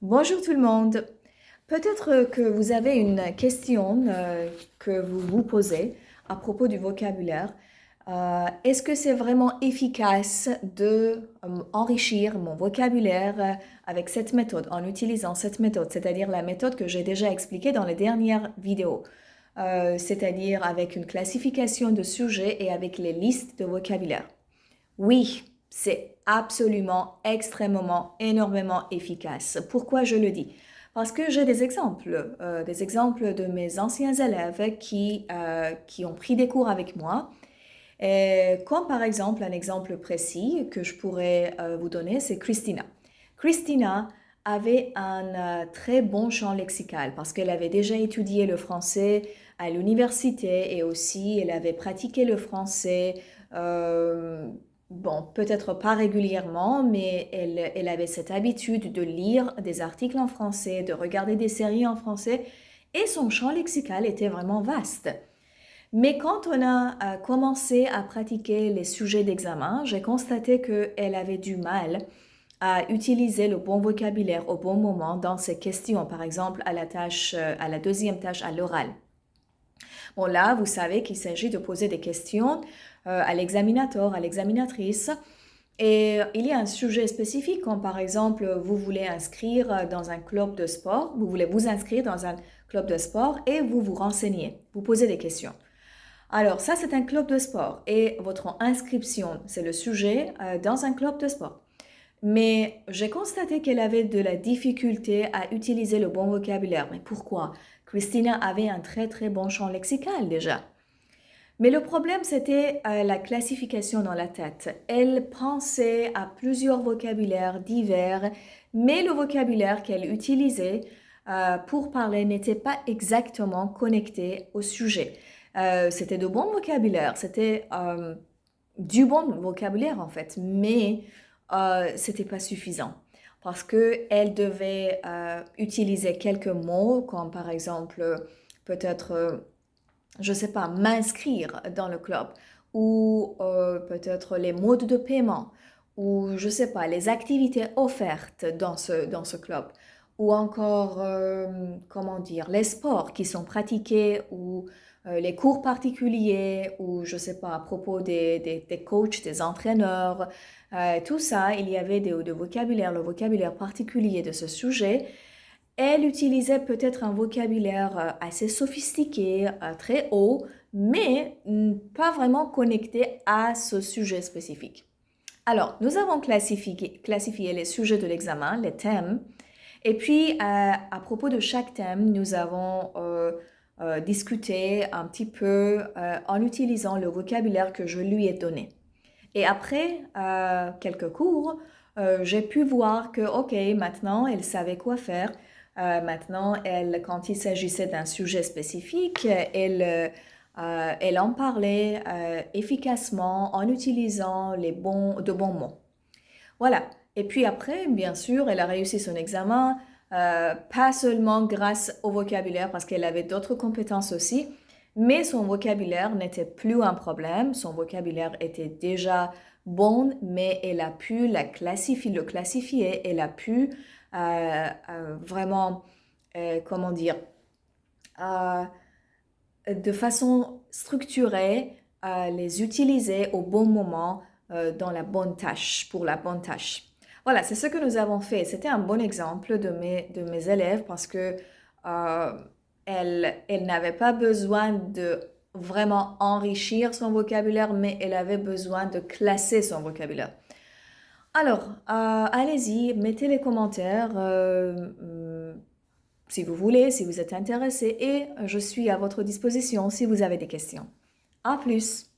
Bonjour tout le monde. Peut-être que vous avez une question que vous vous posez à propos du vocabulaire. Est-ce que c'est vraiment efficace de enrichir mon vocabulaire avec cette méthode, en utilisant cette méthode, c'est-à-dire la méthode que j'ai déjà expliquée dans les dernières vidéos, c'est-à-dire avec une classification de sujets et avec les listes de vocabulaire? Oui, c'est absolument, extrêmement, énormément efficace. Pourquoi je le dis? Parce que j'ai des exemples de mes anciens élèves qui ont pris des cours avec moi. Et comme par exemple, un exemple précis que je pourrais vous donner, c'est Christina. Christina avait un très bon champ lexical parce qu'elle avait déjà étudié le français à l'université et aussi elle avait pratiqué le français. euh, Bon, peut-être pas régulièrement, mais elle avait cette habitude de lire des articles en français, de regarder des séries en français, et son champ lexical était vraiment vaste. Mais quand on a commencé à pratiquer les sujets d'examen, j'ai constaté qu'elle avait du mal à utiliser le bon vocabulaire au bon moment dans ses questions, par exemple à la deuxième tâche à l'oral. Bon, là, vous savez qu'il s'agit de poser des questions à l'examinateur, à l'examinatrice. Et il y a un sujet spécifique, comme par exemple, vous voulez inscrire dans un club de sport, vous voulez vous inscrire dans un club de sport et vous vous renseignez, vous posez des questions. Alors, ça, c'est un club de sport et votre inscription, c'est le sujet dans un club de sport. Mais j'ai constaté qu'elle avait de la difficulté à utiliser le bon vocabulaire. Mais pourquoi? Christina avait un très très bon champ lexical déjà. Mais le problème, c'était la classification dans la tête. Elle pensait à plusieurs vocabulaires divers, mais le vocabulaire qu'elle utilisait pour parler n'était pas exactement connecté au sujet. C'était de bon vocabulaire, c'était du bon vocabulaire en fait, mais c'était pas suffisant parce que elle devait utiliser quelques mots comme par exemple peut-être je sais pas, m'inscrire dans le club ou peut-être les modes de paiement ou je sais pas, les activités offertes dans ce club ou encore, comment dire, les sports qui sont pratiqués ou les cours particuliers ou je sais pas, à propos des coachs, des entraîneurs, tout ça, il y avait de vocabulaire, le vocabulaire particulier de ce sujet. Elle utilisait peut-être un vocabulaire assez sophistiqué, très haut, mais pas vraiment connecté à ce sujet spécifique. Alors, nous avons classifié les sujets de l'examen, les thèmes, et puis à propos de chaque thème, nous avons discuté un petit peu en utilisant le vocabulaire que je lui ai donné. Et après quelques cours, j'ai pu voir que, ok, maintenant, elle savait quoi faire. Maintenant, elle, quand il s'agissait d'un sujet spécifique, elle en parlait efficacement en utilisant de bons mots. Voilà. Et puis après, bien sûr, elle a réussi son examen, pas seulement grâce au vocabulaire, parce qu'elle avait d'autres compétences aussi, mais son vocabulaire n'était plus un problème. Son vocabulaire était déjà bon, mais elle a pu le classifier, elle a pu vraiment, comment dire, euh, de façon structurée, les utiliser au bon moment dans la bonne tâche, pour la bonne tâche. Voilà, c'est ce que nous avons fait. C'était un bon exemple de mes élèves parce que euh, elle n'avait pas besoin de vraiment enrichir son vocabulaire, mais elle avait besoin de classer son vocabulaire. Alors, allez-y, mettez les commentaires si vous voulez, si vous êtes intéressé, et je suis à votre disposition si vous avez des questions. À plus!